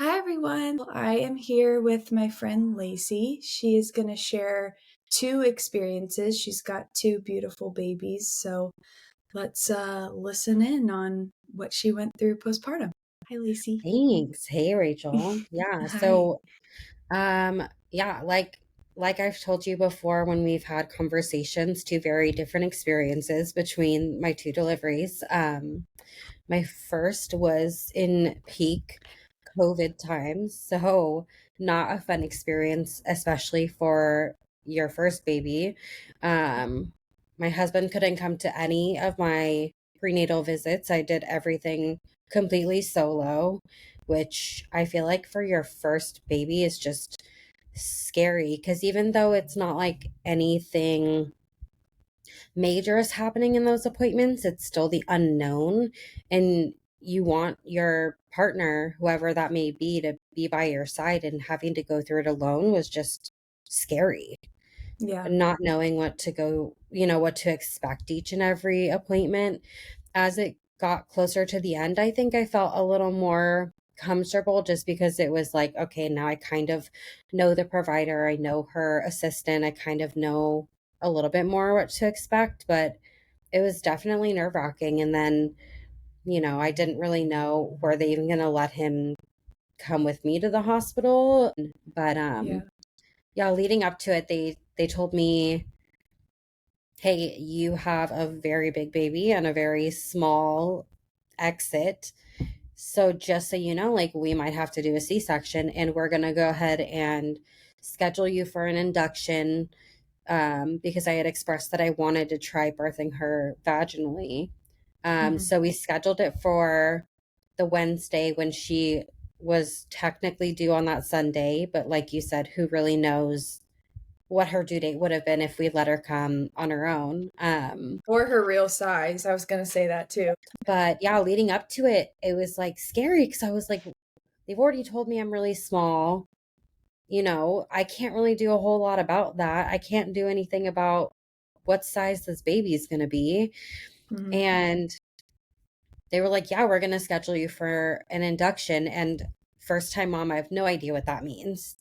Hi, everyone. I am here with my friend Laci. She is going to share two experiences. She's got two beautiful babies. So let's listen in on what she went through postpartum. Hi, Laci. Thanks. Hey, Rachel. Yeah. Hi. Yeah, like I've told you before when we've had conversations, two very different experiences between my two deliveries. My first was in peak COVID times, so not a fun experience, especially for your first baby. Um, my husband couldn't come to any of my prenatal visits. I did everything completely solo, which I feel like for your first baby is just scary because even though it's not like anything major is happening in those appointments, it's still the unknown. And you want your partner, whoever that may be, to be by your side, and having to go through it alone was just scary. Yeah. Not knowing what to go, what to expect each and every appointment. As it got closer to the end, I think I felt a little more comfortable just because it was like, okay, now I kind of know the provider, I know her assistant, I kind of know a little bit more what to expect, but it was definitely nerve wracking. And then, I didn't really know were they even going to let him come with me to the hospital. But Yeah. yeah, leading up to it, they told me, hey, you have a very big baby and a very small exit. So just so you know, like we might have to do a C-section, and we're going to go ahead and schedule you for an induction, because I had expressed that I wanted to try birthing her vaginally. Hmm. So we scheduled it for the Wednesday when she was technically due on that Sunday. But like you said, who really knows what her due date would have been if we let her come on her own. Or her real size. I was going to say that too. But yeah, leading up to it, it was like scary because I was like, they've already told me I'm really small. I can't really do a whole lot about that. I can't do anything about what size this baby is going to be. Hmm. And they were like, yeah, we're going to schedule you for an induction. And first time mom, I have no idea what that means.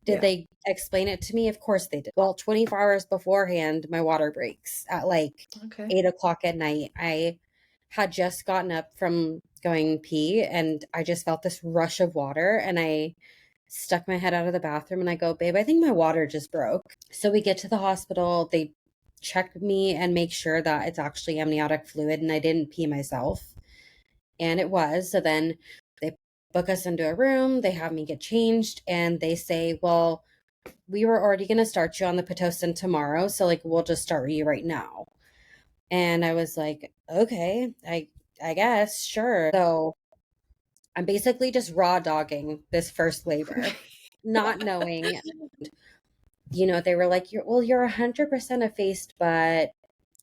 Did Yeah. they explain it to me? Of course they did. Well, 24 hours beforehand, my water breaks at like Okay. 8 o'clock at night. I had just gotten up from going pee and I just felt this rush of water, and I stuck my head out of the bathroom and I go, babe, I think my water just broke. So we get to the hospital. They check me and make sure that it's actually amniotic fluid and I didn't pee myself. And it was. So then they book us into a room, they have me get changed, and they say, well, we were already going to start you on the Pitocin tomorrow. So, like, we'll just start you right now. And I was like, okay, I guess, sure. So I'm basically just raw dogging this first labor, not knowing, they were like, you're 100% effaced, but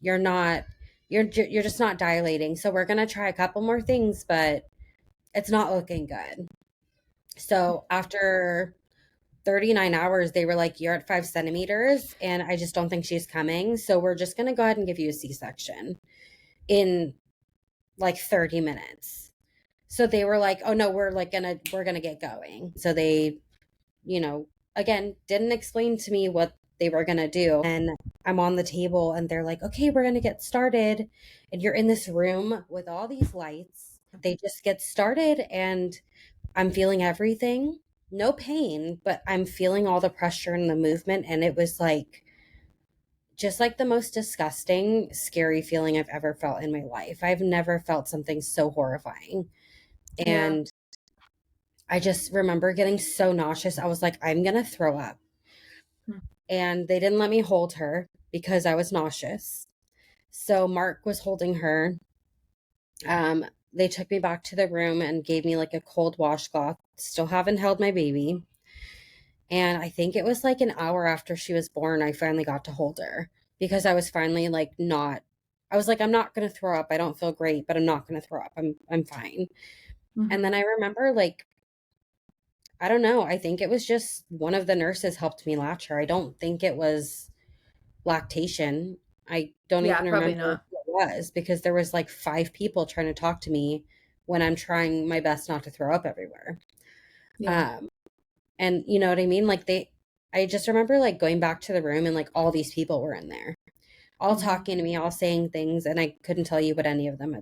you're not, you're just not dilating. So we're going to try a couple more things, but it's not looking good. So after 39 hours, they were like, you're at 5 centimeters, and I just don't think she's coming. So we're just going to go ahead and give you a C-section in like 30 minutes. So they were like, oh no, we're going to get going. So they, you know, again, didn't explain to me what they were going to do. And I'm on the table and they're like, okay, we're going to get started. And you're in this room with all these lights. They just get started and I'm feeling everything. No pain, but I'm feeling all the pressure and the movement. And it was like, just like the most disgusting, scary feeling I've ever felt in my life. I've never felt something so horrifying. Yeah. And I just remember getting so nauseous. I was like, I'm going to throw up. And they didn't let me hold her because I was nauseous. So Mark was holding her. They took me back to the room and gave me like a cold washcloth. Still haven't held my baby. And I think it was like an hour after she was born, I finally got to hold her because I was finally like not. I was like, I'm not gonna throw up. I don't feel great, but I'm not gonna throw up. I'm fine. And Hmm. then I remember like, I don't know. I think it was just one of the nurses helped me latch her. I don't think it was lactation. I don't Yeah, even probably remember not. who it was because there was like five people trying to talk to me when I'm trying my best not to throw up everywhere. Yeah. Um, and you know what I mean? Like I just remember like going back to the room and like all these people were in there, all Hmm. talking to me, all saying things, and I couldn't tell you what any of them,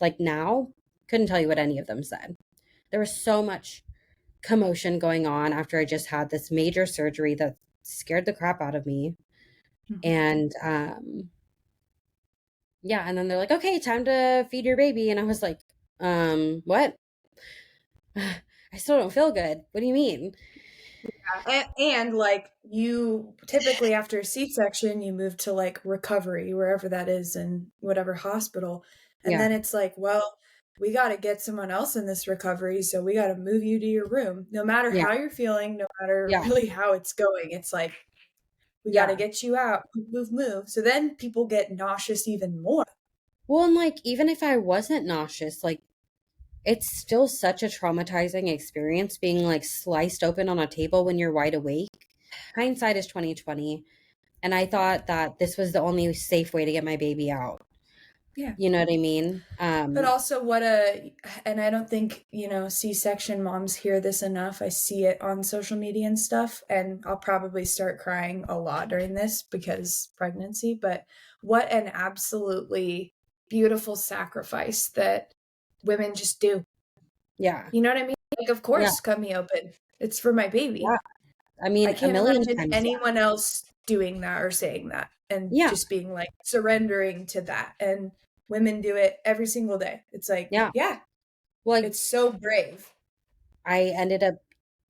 like now, couldn't tell you what any of them said. There was so much commotion going on after I just had this major surgery that scared the crap out of me. Hmm. And yeah, and then they're like, okay, time to feed your baby. And I was like, what? I still don't feel good. What do you mean? And like you typically after a C-section, you move to like recovery, wherever that is in whatever hospital. And Yeah, then it's like, well, we got to get someone else in this recovery. So we got to move you to your room. No matter yeah, how you're feeling, no matter yeah, really how it's going, it's like, we got to yeah. get you out, move, move. So then people get nauseous even more. Well, and like, even if I wasn't nauseous, like, it's still such a traumatizing experience being like sliced open on a table when you're wide awake. Hindsight is 2020, and I thought that this was the only safe way to get my baby out. Yeah. You know what I mean? But also what a and I don't think, C-section moms hear this enough. I see it on social media and stuff, and I'll probably start crying a lot during this because pregnancy, but what an absolutely beautiful sacrifice that women just do. Yeah, You know what I mean? Like, of yeah, course, cut me open. It's for my baby. yeah. I I mean, a can't million imagine times. Yeah, anyone else doing that or saying that and yeah, just being like surrendering to that. And women do it every single day. It's like, yeah. yeah, Well, it's so brave. I ended up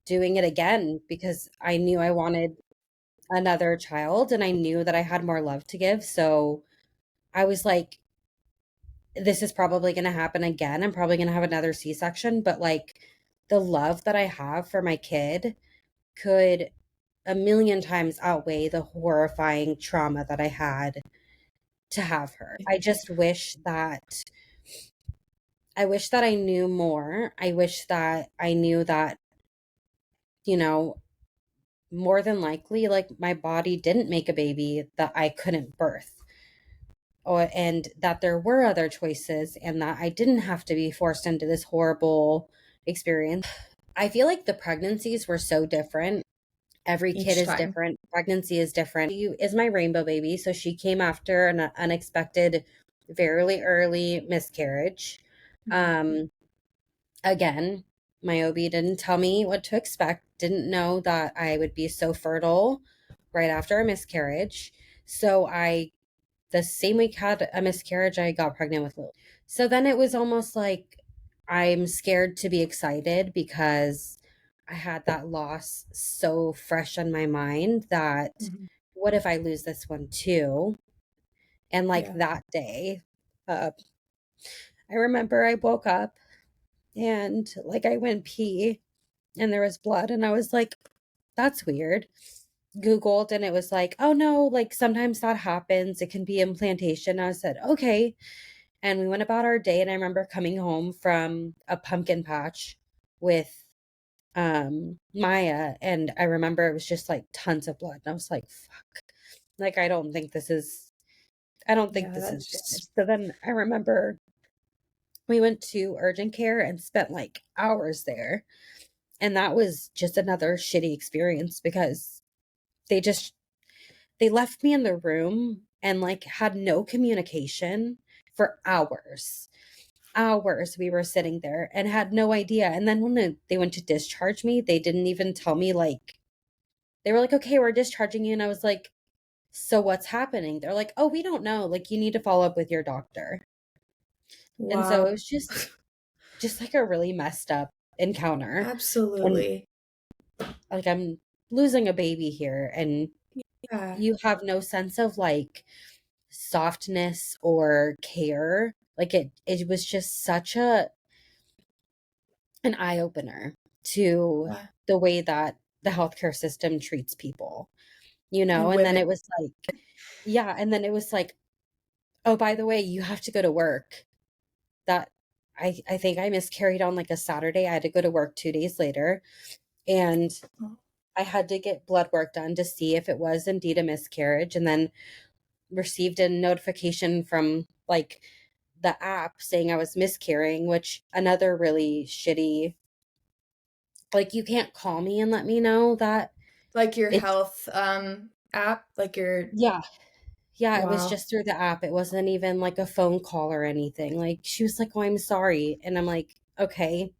doing it again because I knew I wanted another child and I knew that I had more love to give. So I was like, this is probably going to happen again. I'm probably going to have another C-section, but like the love that I have for my kid could a million times outweigh the horrifying trauma that I had to have her. I wish that I knew more. I wish that I knew that, you know, more than likely, like my body didn't make a baby that I couldn't birth, or and that there were other choices, and that I didn't have to be forced into this horrible experience. I feel like the pregnancies were so different. Every kid Each is time. different. Pregnancy is different. She is my rainbow baby, so she came after an unexpected, very early miscarriage. Mhm. Um, Again, my OB didn't tell me what to expect, didn't know that I would be so fertile right after a miscarriage. So the same week had a miscarriage, I got pregnant with Lily. So then it was almost like I'm scared to be excited because I had that loss so fresh on my mind that Mhm. what if I lose this one too? And like Yeah. that day, uh, I remember I woke up and like I went pee and there was blood and I was like, that's weird. Googled and it was like, oh no, like sometimes that happens. It can be implantation. I said, okay. And we went about our day and I remember coming home from a pumpkin patch with Maya and I remember it was just like tons of blood. And I was like, fuck. Like I don't think Yeah, this is good. that's So then I remember we went to urgent care and spent like hours there. And that was just another shitty experience because they just they left me in the room and like had no communication for hours. Hours we were sitting there and had no idea. And then when they went to discharge me, they didn't even tell me, like, they were like, okay, we're discharging you. And I was like, so what's happening? They're like, oh, we don't know. Like, you need to follow up with your doctor. And so it wow. was just like a really messed up encounter. And Absolutely. like I'm losing a baby here and Yeah. you have no sense of like softness or care. Like it was just such a an eye opener to Yeah. the way that the healthcare system treats people, you know? And And then women. it was like, yeah, and then it was like, oh, by the way, you have to go to work. That I think I miscarried on like a Saturday. I had to go to work 2 days later and Oh, I had to get blood work done to see if it was indeed a miscarriage and then received a notification from like the app saying I was miscarrying, which another really shitty Like, you can't call me and let me know that Like your it's health app, like your yeah. Yeah, it was wow. just through the app. It wasn't even like a phone call or anything. Like, she was like, "Oh, I'm sorry." And I'm like, "Okay,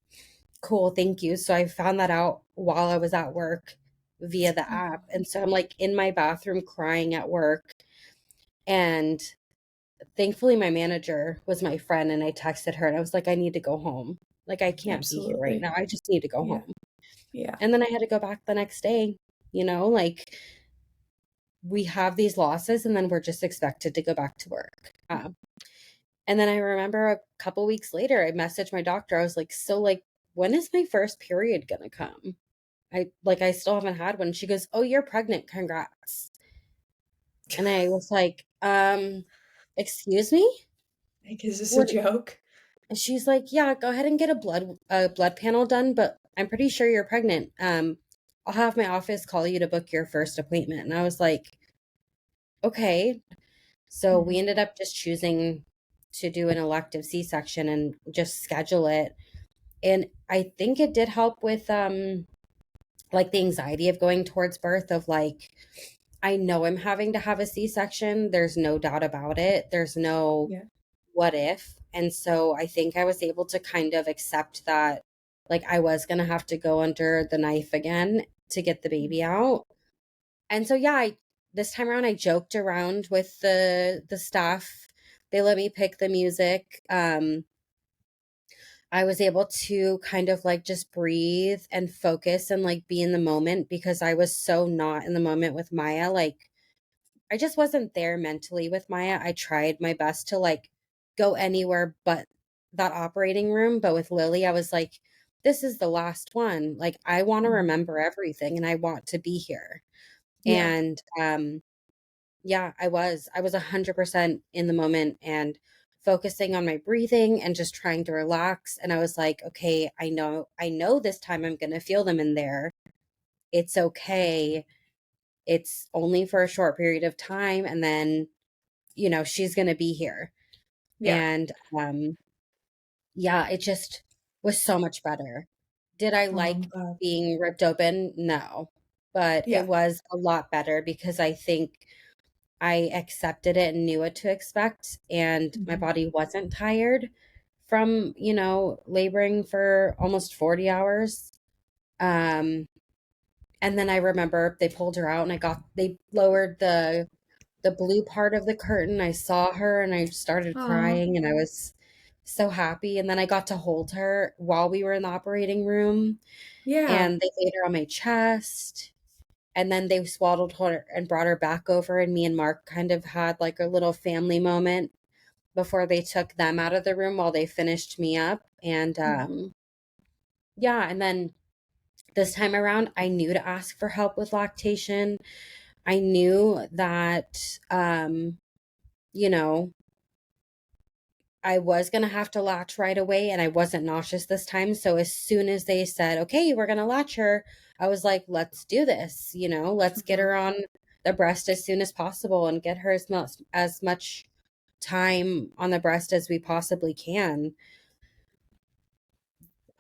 cool, thank you." So I found that out while I was at work via the app. And so I'm like in my bathroom crying at work. And thankfully my manager was my friend, and I texted her and I was like, "I need to go home. Like, I can't be here right Absolutely. now. I just need to go Yeah. home." Yeah. And then I had to go back the next day, like, we have these losses and then we're just expected to go back to work. And then I remember a couple weeks later, I messaged my doctor. I was like, "So, like, when is my first period gonna come? I still haven't had one." She goes, "Oh, you're pregnant. Congrats." And I was like, excuse me? Like, is this a What?" joke? And she's like, "Yeah, go ahead and get a blood panel done, but I'm pretty sure you're pregnant. I'll have my office call you to book your first appointment." And I was like, "Okay." So we Mhm. ended up just choosing to do an elective C-section and just schedule it. And I think it did help with like the anxiety of going towards birth of like, I know I'm having to have a C-section. There's no doubt about it. There's no Yeah. what if. And so I think I was able to kind of accept that like I was going to have to go under the knife again to get the baby out. And so yeah, this time around I joked around with the staff. They let me pick the music. I was able to kind of like just breathe and focus and like be in the moment because I was so not in the moment with Maya. Like, I just wasn't there mentally with Maya. I tried my best to like go anywhere but that operating room. But with Lily, I was like, this is the last one. Like, I want to Mhm. remember everything and I want to be here. Yeah. And yeah, I was 100% in the moment and focusing on my breathing and just trying to relax. And I was like, okay, I know this time I'm going to feel them in there. It's okay. It's only for a short period of time. And then, she's going to be here. Yeah. And yeah, it just was so much better. Did I Oh, I'm like glad. being ripped open? No. But it Yeah. was a lot better because I think I accepted it and knew what to expect, and my Mhm. body wasn't tired from, laboring for almost 40 hours. Um, and then I remember they pulled her out and they lowered the blue part of the curtain. I saw her and I started Aw. crying and I was so happy. And then I got to hold her while we were in the operating room, Yeah. and they laid her on my chest. And then they swaddled her and brought her back over, and me and Mark kind of had like a little family moment before they took them out of the room while they finished me up. And Mhm. yeah, and then this time around, I knew to ask for help with lactation. I knew that, you know, I was going to have to latch right away, and I wasn't nauseous this time. So as soon as they said, okay, we're going to latch her, I was like, let's do this. Let's get Mhm. her on the breast as soon as possible and get her as much time on the breast as we possibly can.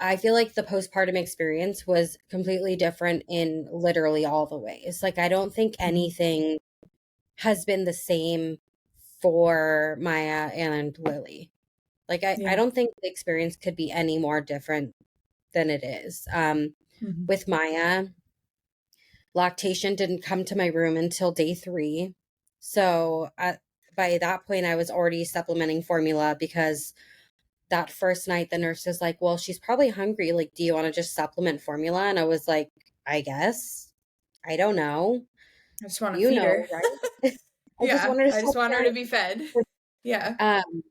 I feel like the postpartum experience was completely different in literally all the ways. Like, I don't think Mhm. anything has been the same for Maya and Lily. Like, I Yeah. don't think the experience could be any more different than it is. Mhm. With Maya, lactation didn't come to my room until day 3. So by that point, I was already supplementing formula because that first night, the nurse was like, well, she's probably hungry. Like, do you want to just supplement formula? And I was like, I guess. I don't know. I just wanna You feed her. know, right? I just Yeah. wanted to I just want her to supplement. be fed. Yeah. Um,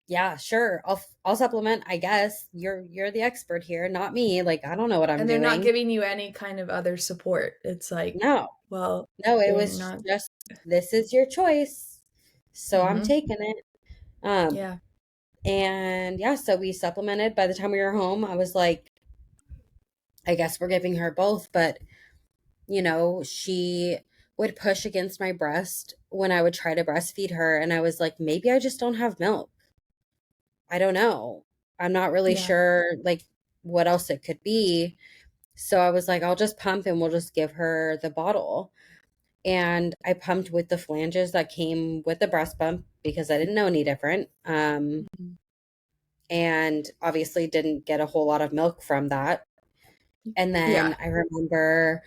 yeah, sure. I'll supplement, I guess. You're the expert here, not me. Like, I don't know what I'm And they're not doing. giving you any kind of other support. It's like, No. well, No, it they're was not. just this is your choice. So I'm Mhm. taking it. Um, Yeah. and yeah, so we supplemented. By the time we were home, I was like, I guess we're giving her both, but she would push against my breast when I would try to breastfeed her. And I was like, maybe I just don't have milk. I don't know. I'm not really Yeah. sure. Like, what else it could be. So I was like, I'll just pump and we'll just give her the bottle. And I pumped with the flanges that came with the breast pump because I didn't know any different. Mhm. And obviously didn't get a whole lot of milk from that. And then Yeah. I remember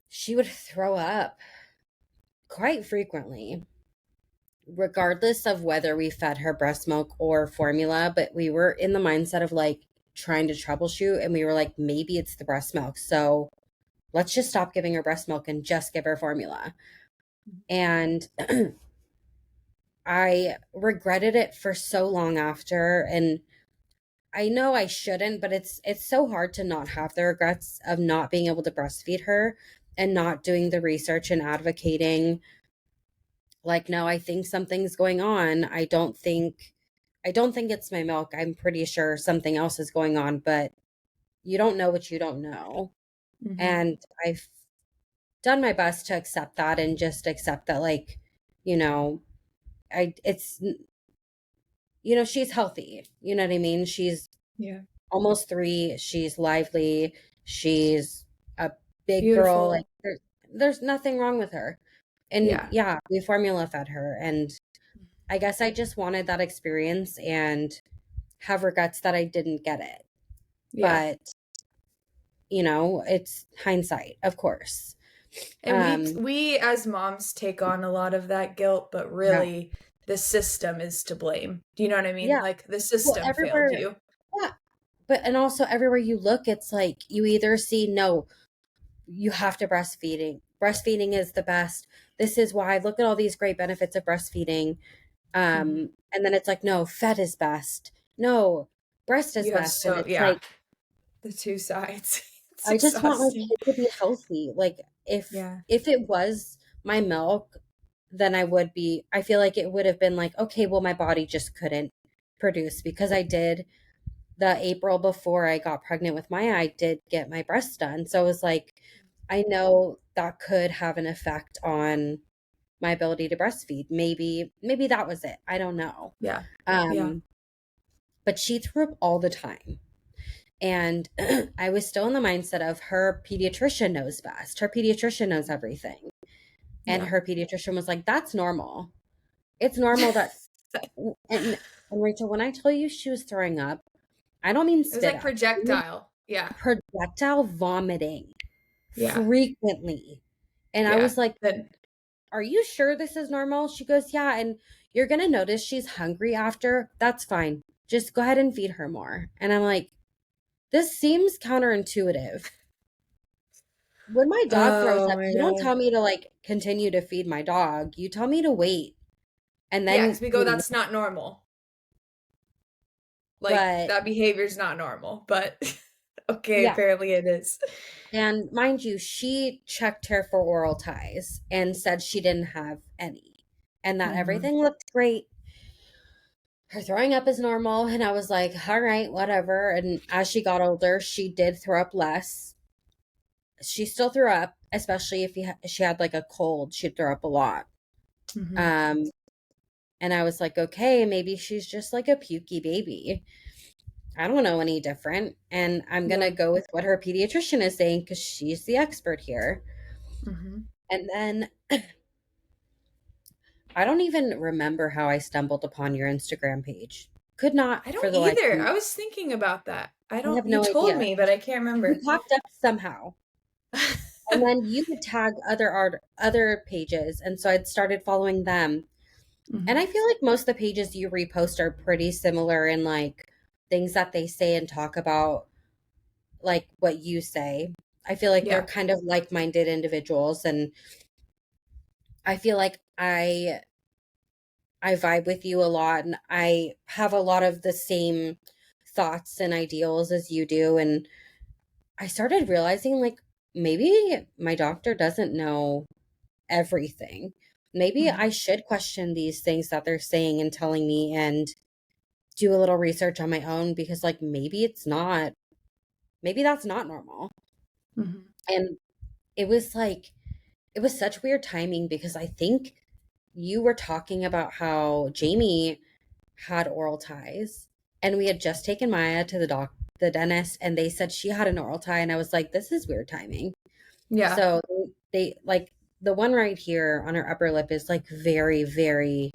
she would throw up quite frequently, regardless of whether we fed her breast milk or formula. But we were in the mindset of like trying to troubleshoot, and we were like, maybe it's the breast milk. So let's just stop giving her breast milk and just give her formula. And I regretted it for so long after. And I know I shouldn't, but it's so hard to not have the regrets of not being able to breastfeed her and not doing the research and advocating like, no, I think something's going on. I don't think it's my milk. I'm pretty sure something else is going on, but you don't know what you don't know. Mhm. And I've done my best to accept that and just accept that like, you know, I it's she's healthy. You know what I mean? She's Yeah. almost 3. She's lively. She's a big girl. Like Beautiful. there's nothing wrong with her. And Yeah. yeah, we formula fed her. And I guess I just wanted that experience and have regrets that I didn't get it. Yeah. But, it's hindsight, of course. And Um, we as moms take on a lot of that guilt, but yeah. really the system is to blame. Do you know what I mean? Yeah. Like the Well, system failed everywhere. you. Yeah. But, and also everywhere you look, it's like you either see, no, you have to breastfeeding. Breastfeeding is the best. This is why. Look at all these great benefits of breastfeeding. Mhm. And then it's like, no, fed is best. No, breast is You have best. And so it's yeah, like, the two sides. It's I just want my exhausting. kid to be healthy. Like if Yeah. if it was my milk, then I feel like it would have been like, okay, well my body just couldn't produce because I did the April before I got pregnant with Maya, I did get my breasts done. So it was like I know that could have an effect on my ability to breastfeed. Maybe that was it. I don't know. Yeah. Yeah. Um but she threw up all the time. And I was still in the mindset of her pediatrician knows best. Her pediatrician knows everything. And Yeah. her pediatrician was like, that's normal. It's normal that, and, and Rachel, when I tell you she was throwing up, I don't mean It was spit like up. I mean projectile. Yeah. projectile vomiting Yeah. frequently. And I Yeah. was like, Then are you sure this is normal? She goes, yeah. And you're going to notice she's hungry after. That's fine. Just go ahead and feed her more. And I'm like, this seems counterintuitive. When my dog throws oh up, my you don't god. tell me to like continue to feed my dog. You tell me to wait and Yeah, then because we go, feed. that's not normal. Like But that behavior's not normal, but okay, yeah, apparently it is. and mind you, she checked her for oral ties and said she didn't have any and that Mhm. everything looked great. Her throwing up is normal. And I was like, all right, whatever. And as she got older, she did throw up less. She still threw up, especially if she had like a cold, she'd throw up a lot. Mhm. Um, and I was like, okay, maybe she's just like a pukey baby. I don't know any different. And I'm going to Yeah. go with what her pediatrician is saying because she's the expert here. Mhm. And then I don't even remember how I stumbled upon your Instagram page. Could not I for don't the life of either. me. I was thinking about that. I I don't have you no told idea. me, but I can't You remember. popped up somehow. And then you would tag other pages. And so I'd started following them. And Mhm. I feel like most of the pages you repost are pretty similar in like things that they say and talk about like what you say. I feel like they're Yeah. kind of like-minded individuals and I feel like I vibe with you a lot and I have a lot of the same thoughts and ideals as you do and I started realizing like maybe my doctor doesn't know everything. Maybe I Mhm. should question these things that they're saying and telling me and do a little research on my own because like maybe that's not normal. Mhm. And it was like it was such weird timing because I think you were talking about how Jamie had oral ties and we had just taken Maya to the the dentist and they said she had an oral tie, and I was like, this is weird timing. Yeah. So they like the one right here on her upper lip is like very, very,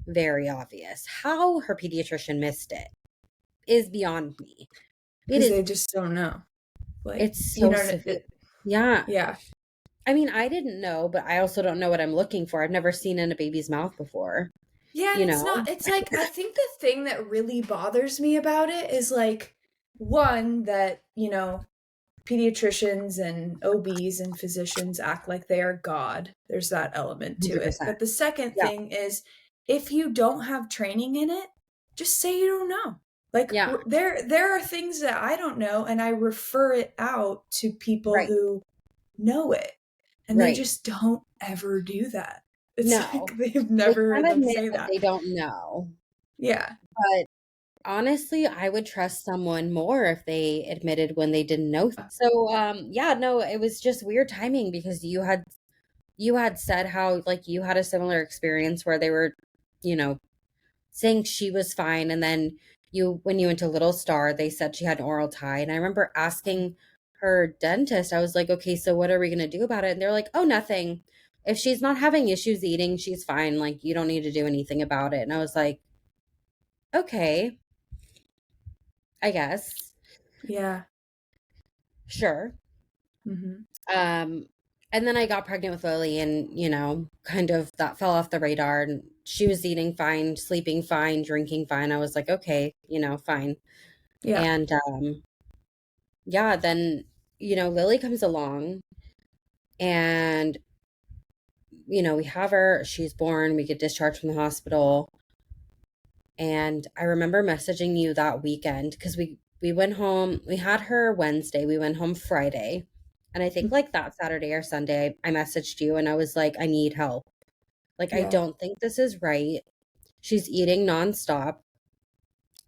very obvious. How her pediatrician missed it is beyond me. It Because is, they just don't know. Like, it's you so know, severe. Yeah. yeah. I mean, I didn't know, but I also don't know what I'm looking for. I've never seen in a baby's mouth before, Yeah, and you it's know? not, it's like, I think the thing that really bothers me about it is like, one, that, pediatricians and OBs and physicians act like they are God. There's that element to it. 100%. But the second Yeah. thing is if you don't have training in it, just say you don't know. Like Yeah. there are things that I don't know and I refer it out to people Right. who know it. And they Right. just don't ever do that. It's like No. they've They never heard can't them admit say that that. they don't know. Yeah. But honestly, I would trust someone more if they admitted when they didn't know. So, yeah, no, it was just weird timing because you had said how like you had a similar experience where they were, you know, saying she was fine, and then when you went to Little Star, they said she had an oral tie, and I remember asking her dentist, I was like, okay, so what are we gonna do about it? And they're like, oh, nothing. If she's not having issues eating, she's fine. Like, you don't need to do anything about it. And I was like, okay, I guess. Yeah. Sure. Hmm. Um, and then I got pregnant with Lily, and, kind of that fell off the radar. And she was eating fine, sleeping fine, drinking fine. I was like, okay, fine. Yeah. And yeah, then, Lily comes along, and, we have her, she's born, we get discharged from the hospital. And I remember messaging you that weekend because we went home, we had her Wednesday, we went home Friday. And I think like that Saturday or Sunday, I messaged you and I was like, I need help. Like, I Yeah. don't think this is right. She's eating nonstop.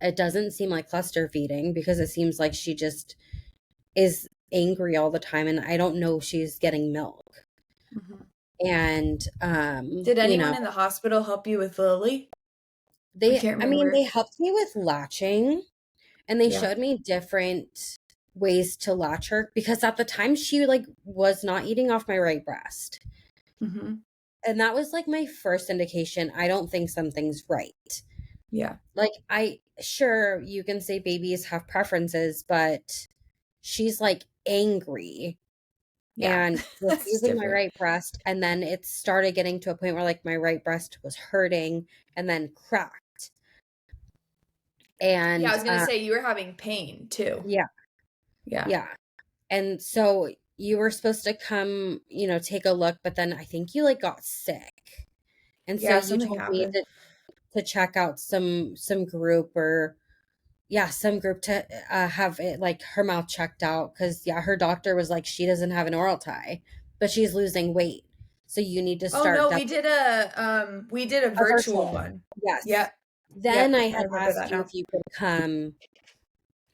It doesn't seem like cluster feeding because it seems like she just is angry all the time. And I don't know if she's getting milk. Hmm. And, Did anyone in the hospital help you with Lily? I can't I mean, they remember. helped me with latching and they Yeah. showed me different ways to latch her because at the time she like was not eating off my right breast. Hmm. And that was like my first indication. I don't think something's right. Yeah. Like, sure, you can say babies have preferences, but she's like angry Yeah. and That's refusing my different. right breast. And then it started getting to a point where like my right breast was hurting and then cracked. Yeah, I And was gonna say you were having pain too. yeah, Yeah. yeah. And so you were supposed to come, take a look, but then I think you like got sick. And so Yeah, you something told me happened. to check out some group or yeah, some group to have it like her mouth checked out because yeah, her doctor was like she doesn't have an oral tie, but she's losing weight. So you need to Oh start no, that we did a a virtual virtual. one. Yes. Yep. Then Yep. I I had remember asked that you now. if you could come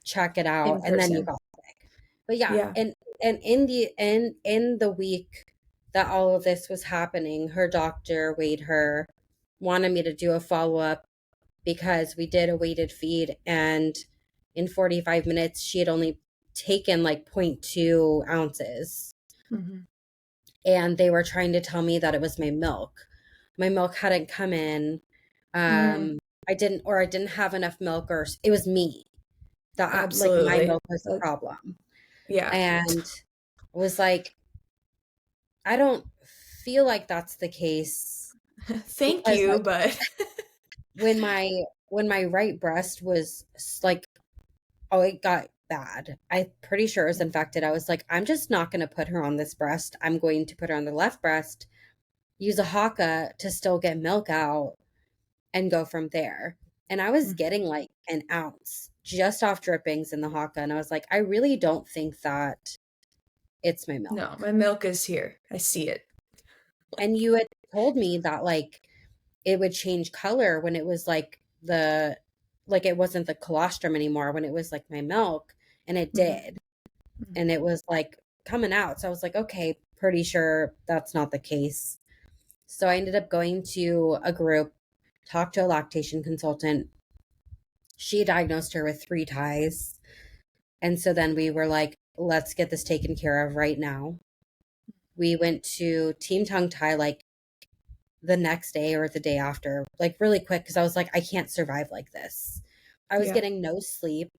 check it out In and then you person. got sick. But yeah, Yeah. and in the week that all of this was happening, her doctor weighed her, wanted me to do a follow-up because we did a weighted feed and in 45 minutes she had only taken like zero point 0.2 ounces. Hmm. And they were trying to tell me that it was my milk. My milk hadn't come in. Mm, I didn't have enough milk, or it was me that like my absolutely. milk was the problem. Yeah. And I was like, I don't feel like that's the case Thank because you, like but when my right breast was like, oh, it got bad. I'm pretty sure it was infected. I was like, I'm just not going to put her on this breast. I'm going to put her on the left breast, use a Haka to still get milk out and go from there. And I was Mhm. getting like an ounce just off drippings in the Haka. And I was like, I really don't think that it's my No, milk. my milk is here. I see it. And you had told me that like it would change color when it was like it wasn't the colostrum anymore when it was like my milk, and it Hmm. did. Hmm. And it was like coming out. So I was like, okay, pretty sure that's not the case. So I ended up going to a group, talked to a lactation consultant. She diagnosed her with three ties. And so then we were like, let's get this taken care of right now. We went to Team Tongue Tie like the next day or the day after, like really quick, because I was like, I can't survive like this. I was Yeah. getting no sleep,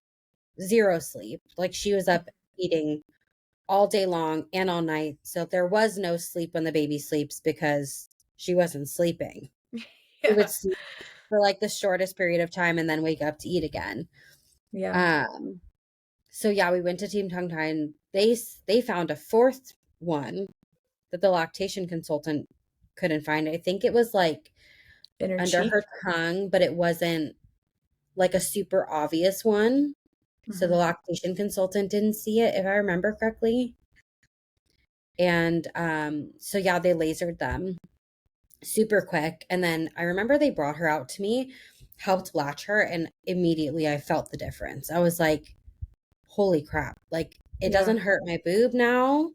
zero sleep. Like she was up eating all day long and all night. So there was no sleep when the baby sleeps because she wasn't sleeping. She would Yeah. sleep for like the shortest period of time and then wake up to eat again. Yeah. Um, so yeah, we went to Team Tongue Tie and they found a fourth one that the lactation consultant couldn't find. I think it was like Inner under her cheek. tongue, but it wasn't like a super obvious one. So the Hmm. lactation consultant didn't see it, if I remember correctly. And so yeah, they lasered them super quick. And then I remember they brought her out to me, helped latch her, and immediately I felt the difference. I was like, holy crap. Like it Yeah. doesn't hurt my boob now.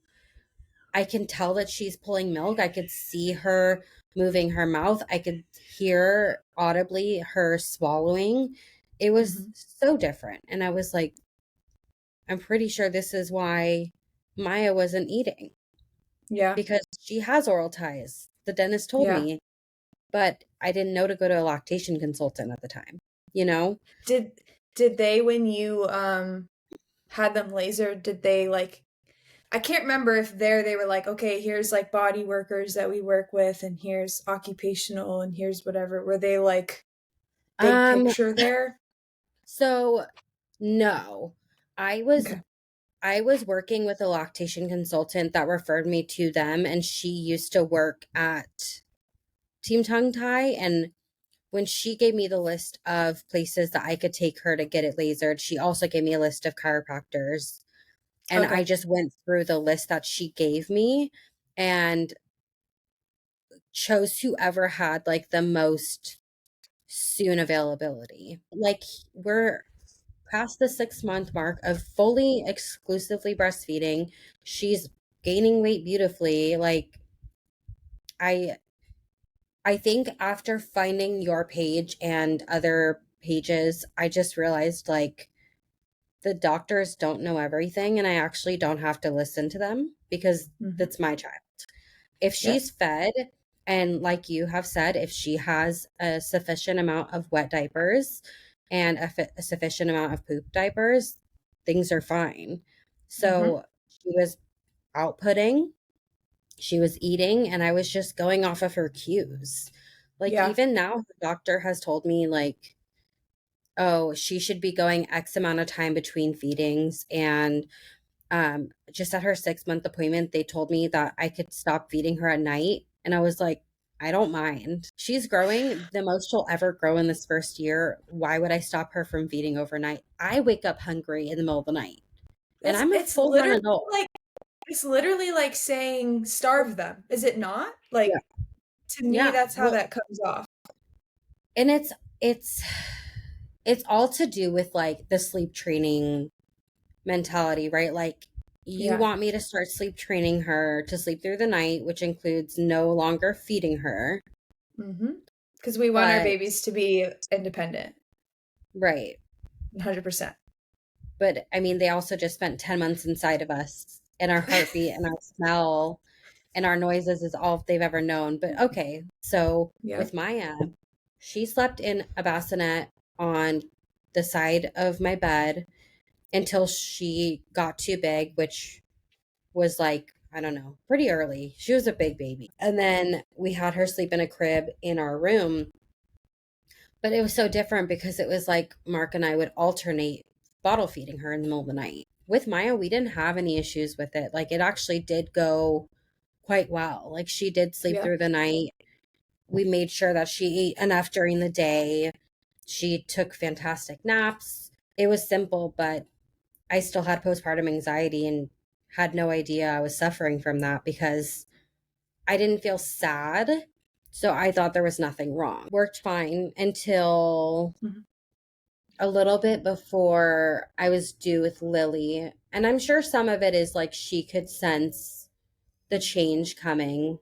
I can tell that she's pulling milk. I could see her moving her mouth. I could hear audibly her swallowing. It was Hmm. so different. And I was like, I'm pretty sure this is why Maya wasn't eating Yeah. because she has oral ties. The dentist told Yeah. me, but I didn't know to go to a lactation consultant at the time, you know? Did did they, when you had them lasered, did they like, I can't remember if they were like, okay, here's like body workers that we work with and here's occupational and here's whatever. Were they like big Um, picture there? so no. I was Okay. I was working with a lactation consultant that referred me to them, and she used to work at Team Tongue Tie. And when she gave me the list of places that I could take her to get it lasered, she also gave me a list of chiropractors. And I Okay. just went through the list that she gave me and chose whoever had like the most soon availability. Like we're past the 6 month mark of fully exclusively breastfeeding. She's gaining weight beautifully. Like I I think after finding your page and other pages, I just realized like the doctors don't know everything and I actually don't have to listen to them because Hmm. that's my child. If Yep. she's fed and like you have said, if she has a sufficient amount of wet diapers and a sufficient amount of poop diapers, things are fine. Hmm. So she was outputting, she was eating, and I was just going off of her cues. Like Yeah. even now, the doctor has told me like, oh, she should be going X amount of time between feedings. And just at her 6 month appointment, they told me that I could stop feeding her at night. And I was like, I don't mind. She's growing the most she'll ever grow in this first year. Why would I stop her from feeding overnight? I wake up hungry in the middle of the night and It's I'm a it's full grown literally adult. like it's literally like saying starve them. Is it not? Yeah. Like, to me Yeah. that's how Well, that comes off. and it's it's all to do with like the sleep training mentality, right? Like you Yeah. want me to start sleep training her to sleep through the night, which includes no longer feeding her. Mhm. Because we want our But babies to be independent, right. 100%. But I mean, they also just spent 10 months inside of us, and our heartbeat and our smell and our noises is all they've ever known. But okay, so Yep. with Maya, she slept in a bassinet on the side of my bed until she got too big, which was like, I don't know, pretty early. She was a big baby. And then we had her sleep in a crib in our room. But it was so different because it was like Mark and I would alternate bottle feeding her in the middle of the night. With Maya, we didn't have any issues with it. Like it actually did go quite well. Like she did sleep Yeah. through the night. We made sure that she ate enough during the day. She took fantastic naps. It was simple, but I still had postpartum anxiety and had no idea I was suffering from that because I didn't feel sad. So I thought there was nothing wrong. Worked fine until Mhm. a little bit before I was due with Lily. And I'm sure some of it is like she could sense the change coming,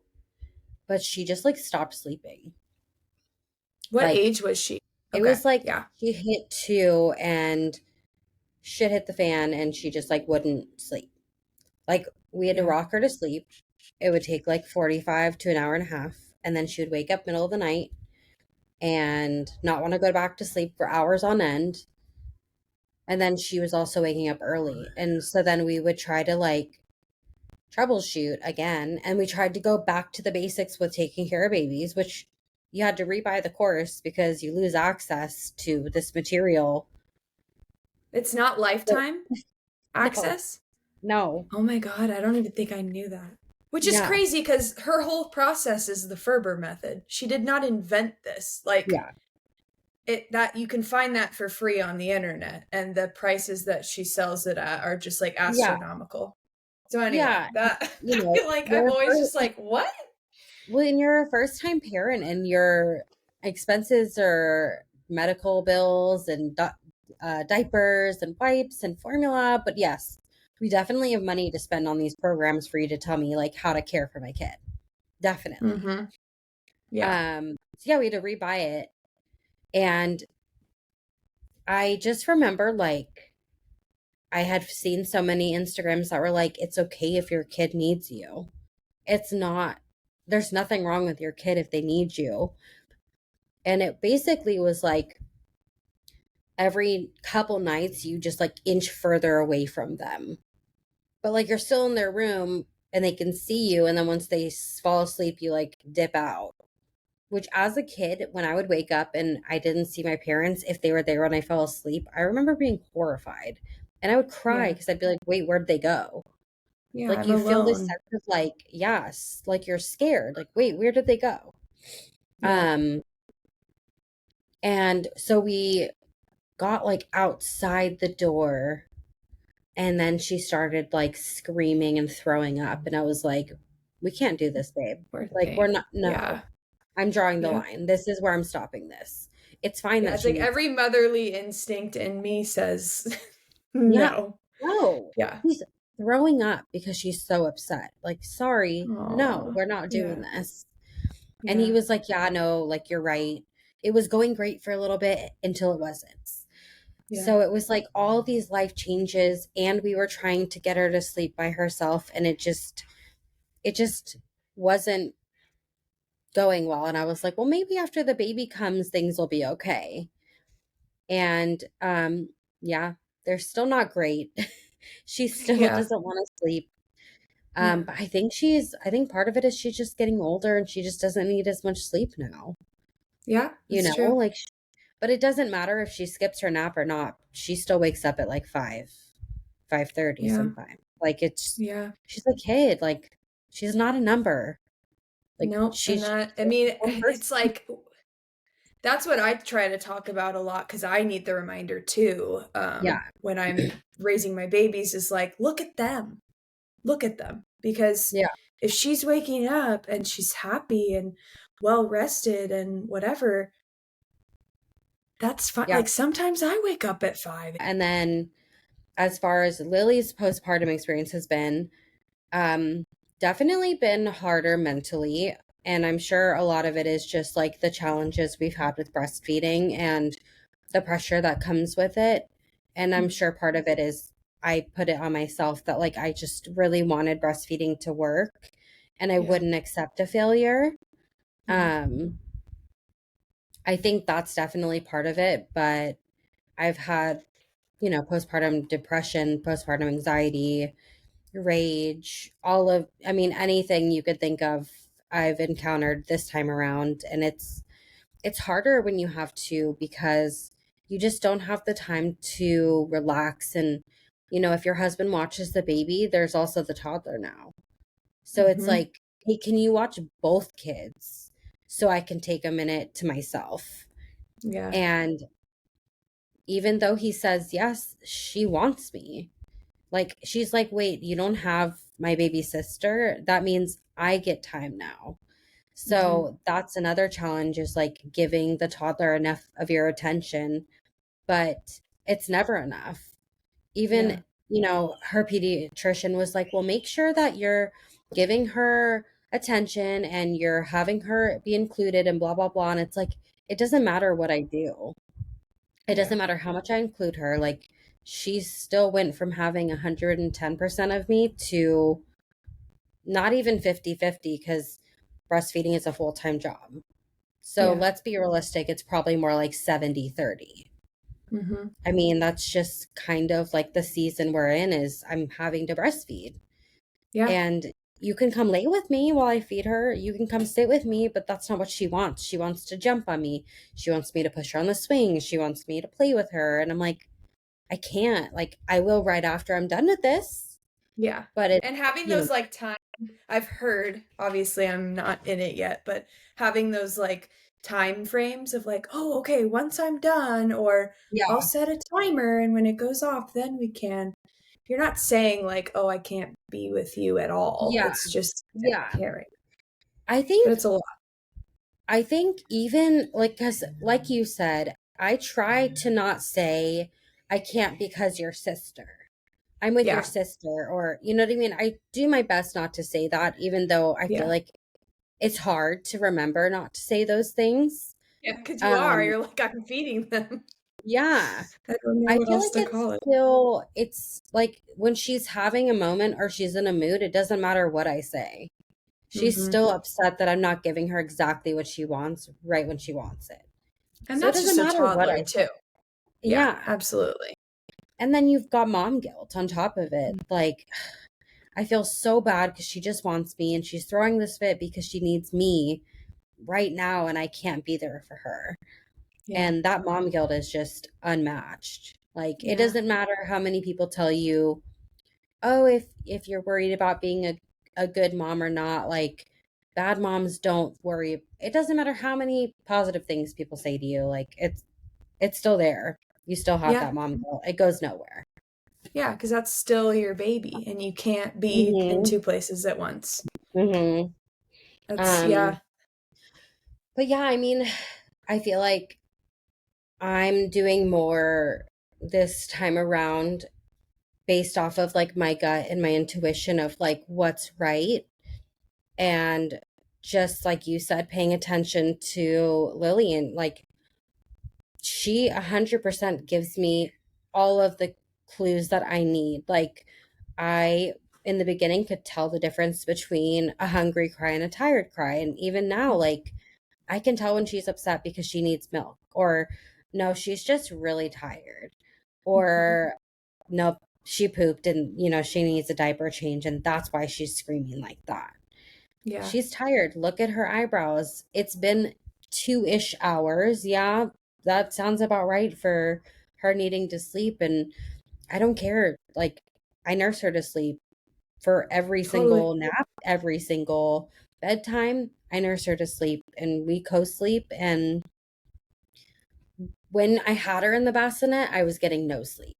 but she just like stopped sleeping. What Like age was she? it Okay. was like Yeah. she hit 2 and shit hit the fan and she just like wouldn't sleep. Like we had to Yeah. rock her to sleep. It would take like 45 to an hour and a half. And then she would wake up middle of the night and not want to go back to sleep for hours on end. And then she was also waking up early. And so then we would try to like troubleshoot again. And we tried to go back to the basics with taking care of babies, which you had to rebuy the course because you lose access to this material. It's not But lifetime no, access? no. Oh my God, I don't even think I knew that. Which is Yeah. crazy because her whole process is the Ferber method. She did not invent this. Like, Yeah. it that you can find that for free on the internet, and the prices that she sells it at are just like Yeah. astronomical. So anyway, Yeah. that You I know, feel like I'm you're always just like, what? when you're a first time parent and your expenses are medical bills and diapers and wipes and formula, but yes, we definitely have money to spend on these programs for you to tell me like how to care for my kid. Definitely. Mm-hmm. Yeah. So yeah, we had to rebuy it. And I just remember like I had seen so many Instagrams that were like, it's okay if your kid needs you. It's not, there's nothing wrong with your kid if they need you. And it basically was like every couple nights you just like inch further away from them. But like you're still in their room and they can see you. And then once they fall asleep, you like dip out. Which as a kid, when I would wake up and I didn't see my parents, if they were there when I fell asleep, I remember being horrified. And I would cry Yeah. because I'd be like, wait, where'd they go? Yeah, Like I'm you feel this alone. sense of like, yes, like you're scared. Like, wait, where did they go? Yeah. Um, and so we got like outside the door and then she started like screaming and throwing up and I was like, we can't do this, babe. Poor Like we're thing. not, no. Yeah. I'm drawing the Yeah. line. This is where I'm stopping this. It's fine Yeah. that It's she like needs. every motherly instinct in me says Yeah. no. No. Yeah. She's throwing up because she's so upset. Like, sorry, no, Oh. we're not doing Yeah. this. And he Yeah. was like, yeah, no, like you're right. It was going great for a little bit until it wasn't. Yeah. So it was like all these life changes and we were trying to get her to sleep by herself and it just wasn't going well. And I was like, well, maybe after the baby comes, things will be okay. And yeah, they're still not great. She still Yeah. doesn't want to sleep. Yeah. But I think part of it is she's just getting older and she just doesn't need as much sleep now. Yeah. You That's know, true. like but it doesn't matter if she skips her nap or not. She still wakes up at like 5:30 Yeah. sometimes. Like it's Yeah. she's a kid. Like she's not a number. Like Nope. And she's just that, I mean, one person. it's like, that's what I try to talk about a lot because I need the reminder too. Yeah. When I'm raising my babies, is like, look at them. Look at them. Because Yeah. if she's waking up and she's happy and well rested and whatever, that's fine. Yeah. Like sometimes I wake up at 5. And then as far as Lily's postpartum experience has been, um, definitely been harder mentally. And I'm sure a lot of it is just like the challenges we've had with breastfeeding and the pressure that comes with it. And I'm sure part of it is I put it on myself that like I just really wanted breastfeeding to work and I Yeah. wouldn't accept a failure. Yeah. Um, I think that's definitely part of it, but I've had, postpartum depression, postpartum anxiety, rage, I mean, anything you could think of, I've encountered this time around. And it's harder when you have to because you just don't have the time to relax. And, if your husband watches the baby, there's also the toddler now. So it's Mm-hmm. like, hey, can you watch both kids so I can take a minute to myself? Yeah. And even though he says, yes, she wants me. Like, she's like, wait, you don't have my baby sister? That means I get time now. Mm-hmm. So that's another challenge is like giving the toddler enough of your attention, but it's never enough. Even, Yeah. her pediatrician was like, well, make sure that you're giving her attention and you're having her be included and blah, blah, blah. And it's like, it doesn't matter what I do. It Yeah. doesn't matter how much I include her. Like, she still went from having 110% of me to not even 50-50 because breastfeeding is a full-time job. So Yeah. let's be realistic, it's probably more like 70-30. Mhm. I mean, that's just kind of like the season we're in is I'm having to breastfeed. Yeah. And you can come lay with me while I feed her. You can come sit with me, but that's not what she wants. She wants to jump on me. She wants me to push her on the swing. She wants me to play with her. And I'm like, I can't. Like, I will right after I'm done with this. Yeah. But it, And having you know, those like time I've heard, obviously I'm not in it yet, but having those like time frames of like, oh, okay, once I'm done, or I'll yeah, set a timer and when it goes off, then we can. You're not saying like, oh, I can't be with you at all. yeah, It's just yeah. caring. I But think, it's a lot. I think even like, because like you said, I try to not say, I can't because your sister. I'm with your Yeah. sister, or you know what I mean? I do my best not to say that, even though I feel Yeah. like it's hard to remember not to say those things. Yeah, because you are. Um, You're like, I'm feeding them. yeah. I don't know I what feel else like to call it. it's like when she's having a moment or she's in a mood, it doesn't matter what I say. She's Hmm. still upset that I'm not giving her exactly what she wants right when she wants it. And So it that's doesn't just a matter what toddler I too. say. Yeah, Yeah. absolutely. And then you've got mom guilt on top of it. Mm. Like, I feel so bad because she just wants me and she's throwing this fit because she needs me right now and I can't be there for her. Yeah. And that mom guilt is just unmatched. Like it Yeah. doesn't matter how many people tell you, "Oh, if you're worried about being a good mom or not, like bad moms don't worry." It doesn't matter how many positive things people say to you, like it's still there. You still have Yeah. that mom guilt. It goes nowhere. Yeah, because that's still your baby and you can't be in Mhm. two places at once. Mhm. That's, Um yeah. but yeah, I mean, I feel like I'm doing more this time around based off of like my gut and my intuition of like what's right. And just like you said, paying attention to Lillian, like she 100% gives me all of the clues that I need. Like, I, in the beginning, could tell the difference between a hungry cry and a tired cry. And even now, like, I can tell when she's upset because she needs milk, or no, she's just really tired, Mhm. or no, she pooped and, she needs a diaper change, and that's why she's screaming like that. Yeah. She's tired. Look at her eyebrows. It's been 2-ish hours. Yeah, that sounds about right for her needing to sleep. And I don't care. Like, I nurse her to sleep for every Totally. single nap, every single bedtime. I nurse her to sleep and we co sleep. And when I had her in the bassinet, I was getting no sleep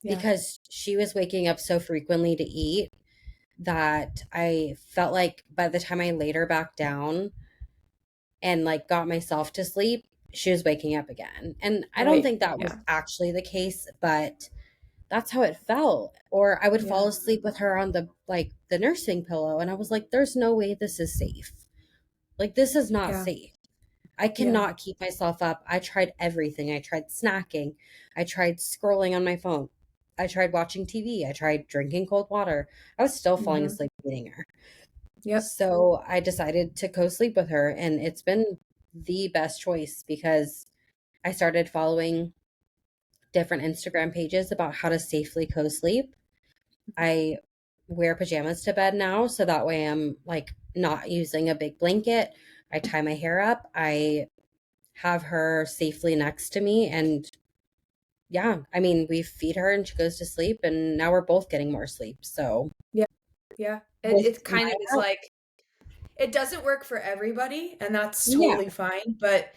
Yeah. because she was waking up so frequently to eat that I felt like by the time I laid her back down, and like got myself to sleep, she was waking up again. And I don't Right. think that was Yeah. actually the case, but that's how it felt. Or I would fall Yeah. asleep with her on the nursing pillow and I was like, there's no way this is safe. Like this is not Yeah. safe. I Yeah. cannot keep myself up. I tried everything. I tried snacking. I tried scrolling on my phone. I tried watching TV. I tried drinking cold water. I was still falling Hmm. asleep eating her. Yep. So I decided to co sleep with her, and it's been the best choice because I started following different Instagram pages about how to safely co sleep. I wear pajamas to bed now, so that way I'm like not using a big blanket. I tie my hair up, I have her safely next to me, and yeah, I mean, we feed her and she goes to sleep, and now we're both getting more sleep. So, Yeah. Yeah. It, with it my kind of is help, like, it doesn't work for everybody, and that's yeah, totally fine. But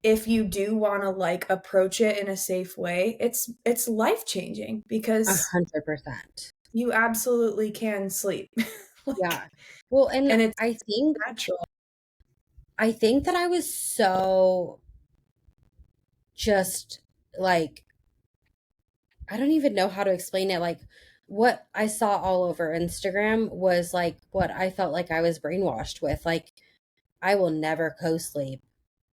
if you do want to like approach it in a safe way, it's life changing a because 100%. you absolutely can sleep. Like, Yeah. Well, and and it's I think natural. I think that I was so just like I don't even know how to explain it. Like what I saw all over Instagram was like what I felt like I was brainwashed with. Like I will never co-sleep.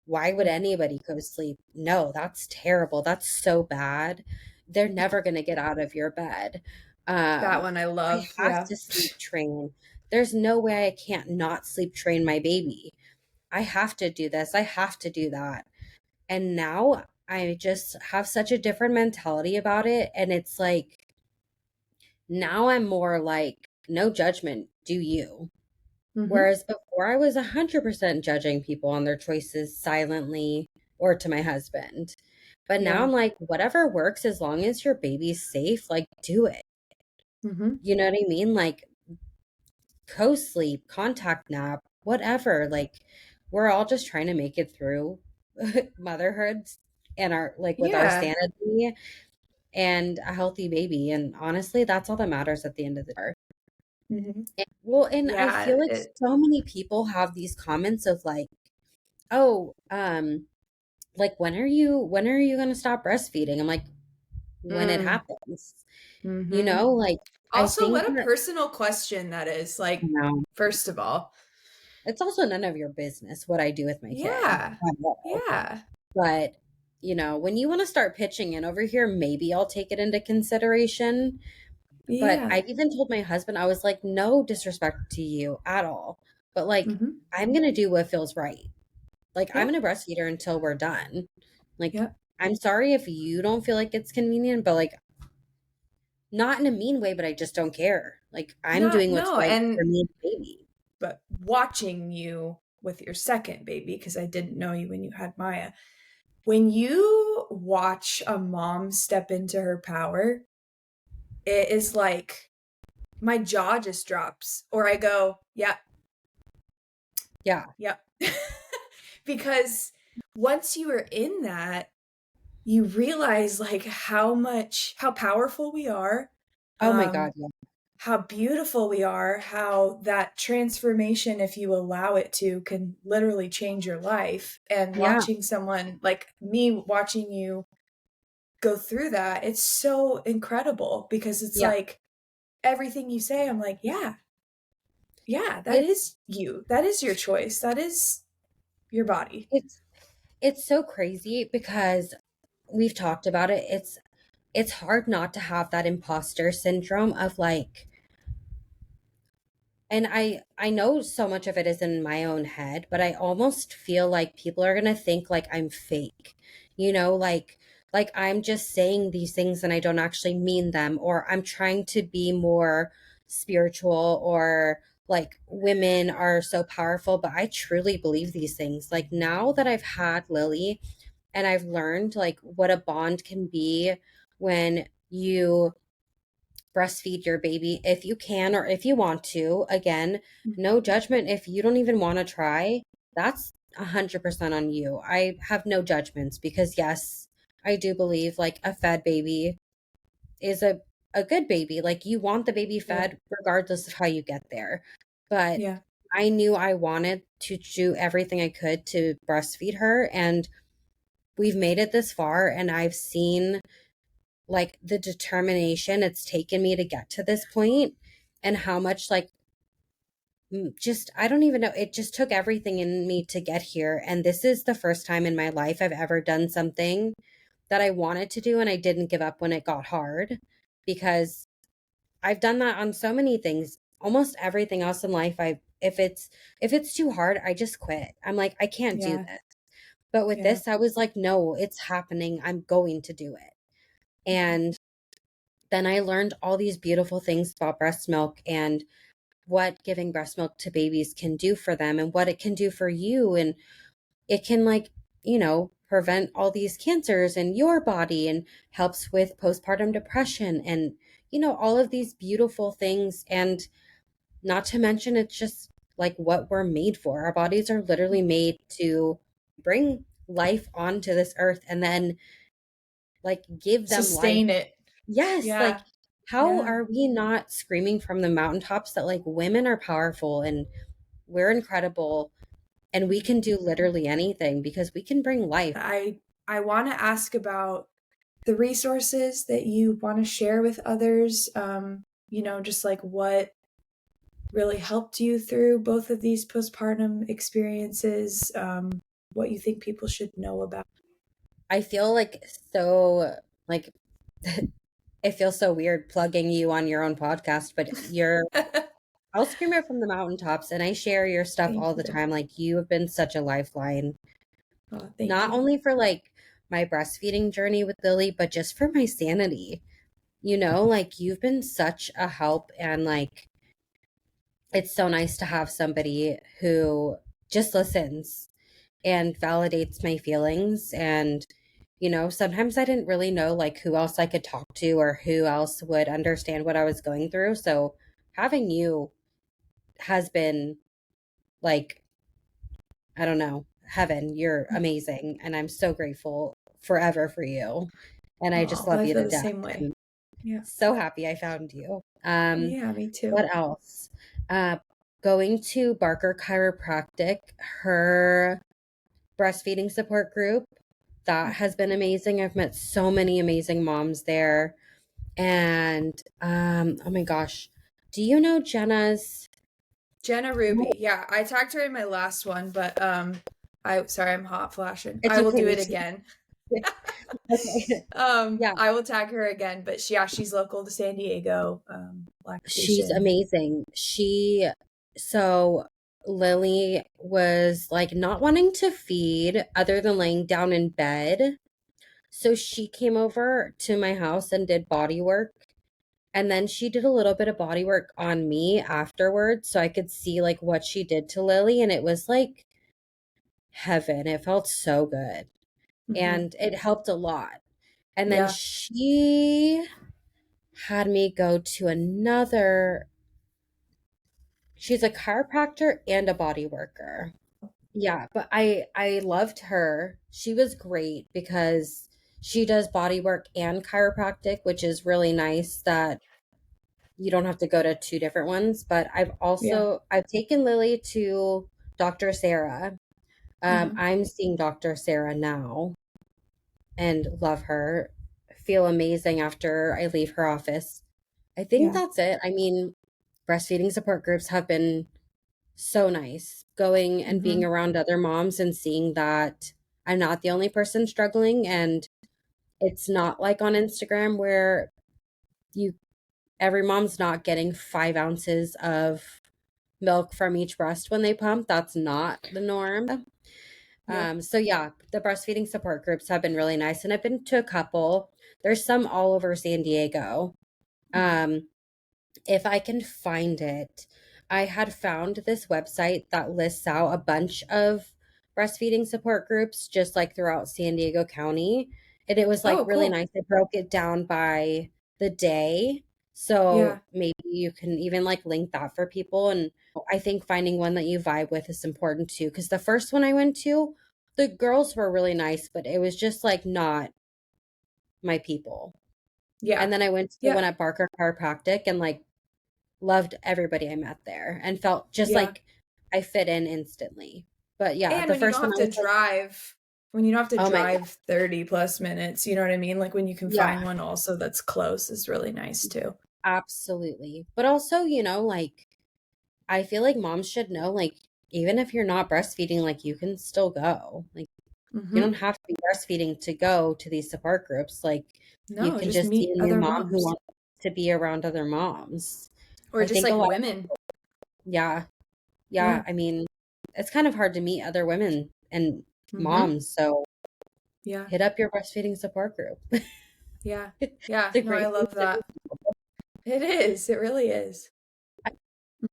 Why would Mhm. anybody co-sleep? No, that's terrible. That's so bad. they're never going to get out of your bed. That one I I love. have Yeah. to sleep train. There's no way I can't not sleep train my baby. I have to do this. I have to do that. And now I just have such a different mentality about it. And it's like, now I'm more like, no judgment, do you? Mhm. Whereas before I was 100% judging people on their choices silently or to my husband. But now Yeah. I'm like, whatever works as long as your baby's safe, like do it. Mhm. You know what I mean? Like co-sleep, contact nap, whatever. Like we're all just trying to make it through motherhood and our like with our Yeah. sanity and a healthy baby. And honestly, that's all that matters at the end of the day. Mhm. Well, and I Yeah, feel like it so many people have these comments of like, oh, like when are you going to stop breastfeeding? I'm like, when it mm, happens. You mhm. know, like I Also, think what a that, personal question that is, you like, know, first of all. it's also none of your business what I do with my kid Yeah. at all. Yeah. But, you know, when you want to start pitching in over here, maybe I'll take it into consideration. But Yeah. I've even told my husband, I was like, no disrespect to you at all. But like, Mhm. I'm going to do what feels right. Like, I'm Yeah. going to breastfeed her until we're done. Like, Yeah. I'm sorry if you don't feel like it's convenient, but like, not in a mean way, but I just don't care. Like, I'm Not doing what's no, right and for me and the baby. but watching you with your second baby, because I didn't know you when you had Maya. When you watch a mom step into her power, it is like my jaw just drops, or I go, yeah, Yeah. yeah. Because once you are in that, you realize like how powerful we are, Oh my God. um, Yeah. how beautiful we are, how that transformation, if you allow it to, can literally change your life. And Yeah. watching someone like me, watching you go through that, it's so incredible because it's Yeah. like everything you say, I'm like, yeah, yeah, that It's, is you. That is your choice. That is your body. it's, it's so crazy because we've talked about it. It's hard not to have that imposter syndrome of like, and I know so much of it is in my own head, but I almost feel like people are going to think like I'm fake. You know, like I'm just saying these things and I don't actually mean them, or I'm trying to be more spiritual, or like women are so powerful, but I truly believe these things. Like now that I've had Lily and I've learned like what a bond can be when you breastfeed your baby if you can or if you want to. Again, no judgment if you don't even want to try. That's 100% on you. I have no judgments because yes, I do believe like a fed baby is a good baby. Like you want the baby Yeah. fed regardless of how you get there. But Yeah. I knew I wanted to do everything I could to breastfeed her, and we've made it this far, and I've seen like the determination it's taken me to get to this point, and how much like just I don't even know, it just took everything in me to get here. And this is the first time in my life I've ever done something that I wanted to do and I didn't give up when it got hard, because I've done that on so many things. Almost everything else in life, I if it's too hard, I just quit. I'm like, I can't do Yeah. this. But with Yeah. this, I was like, no, it's happening. I'm going to do it. And then I learned all these beautiful things about breast milk and what giving breast milk to babies can do for them and what it can do for you. And it can, like, prevent all these cancers in your body and helps with postpartum depression and, all of these beautiful things. And not to mention, it's just like what we're made for. Our bodies are literally made to bring life onto this earth and then like give them life. Sustain it. Yes, like Yeah. how Yeah. are we not screaming from the mountaintops that like women are powerful and we're incredible and we can do literally anything because we can bring life. I want to ask about the resources that you want to share with others. Just like what really helped you through both of these postpartum experiences. What you think people should know about. I feel like so like it feels so weird plugging you on your own podcast, but I'll scream it from the mountaintops, and I share your stuff Thank all the you. time. Like, you have been such a lifeline, Oh, thank not you. only for like my breastfeeding journey with Lily, but just for my sanity. Like, you've been such a help, and like, it's so nice to have somebody who just listens and validates my feelings. And sometimes I didn't really know like who else I could talk to or who else would understand what I was going through. So having you has been like, I don't know, heaven. You're amazing, and I'm so grateful forever for you, and I just Oh, love I you feel to the death. same way. I'm Yeah. so happy I found you. Yeah, me too. What else? uh Going to Barker Chiropractic, her breastfeeding support group, that has been amazing. I've met so many amazing moms there. And oh my gosh, do you know Jenna's? Jenna Ruby. Yeah, I talked to her in my last one, but I sorry, I'm hot flashing. It's I will okay, do me it too. again. Okay. Yeah, I will tag her again, but she's local to San Diego, she's lactation. amazing. So Lily was like not wanting to feed other than laying down in bed. So she came over to my house and did body work. And then she did a little bit of body work on me afterwards so I could see like what she did to Lily. And it was like heaven. It felt so good. Hmm. And it helped a lot. And then Yeah. she had me go to she's a chiropractor and a body worker. Yeah, but I loved her. She was great because she does body work and chiropractic, which is really nice that you don't have to go to two different ones. But Yeah. I've taken Lily to Dr. Sarah. Hmm. I'm seeing Dr. Sarah now and love her. Feel amazing after I leave her office. I think Yeah. that's it. I mean, breastfeeding support groups have been so nice, going and being Hmm. around other moms and seeing that I'm not the only person struggling. And it's not like on Instagram where you every mom's not getting 5 ounces of milk from each breast when they pump. That's not the norm. Yeah. So yeah, the breastfeeding support groups have been really nice, and I've been to a couple. There's some all over San Diego. Hmm. Um, if I can find it, I had found this website that lists out a bunch of breastfeeding support groups just like throughout San Diego County. And it was like Oh, really cool. nice. It broke it down by the day. Yeah. So maybe you can even like link that for people. And I think finding one that you vibe with is important too. Because the first one I went to, the girls were really nice, but it was just like not my people. Yeah. And then I went to the Yeah. one at Barker Chiropractic and like loved everybody I met there and felt just Yeah. like I fit in instantly. But yeah, And the when you don't first one have I to was like, drive, when you don't have to oh my God. drive 30 plus minutes, you know what I mean? Like when you can Yeah, find one also that's close is really nice too. absolutely. But also, like I feel like moms should know, like, even if you're not breastfeeding, like you can still go. Like you don't Hmm. have to be breastfeeding to go to these support groups. Like you No, can just just be meet a new other mom who moms wants to be around other moms. or I just think a like lot, women. yeah, yeah. Yeah. I mean, it's kind of hard to meet other women and Hmm. moms. So Yeah. hit up your breastfeeding support group. Yeah. It's Yeah. a No, I great thing love to do. that. It is. It really is.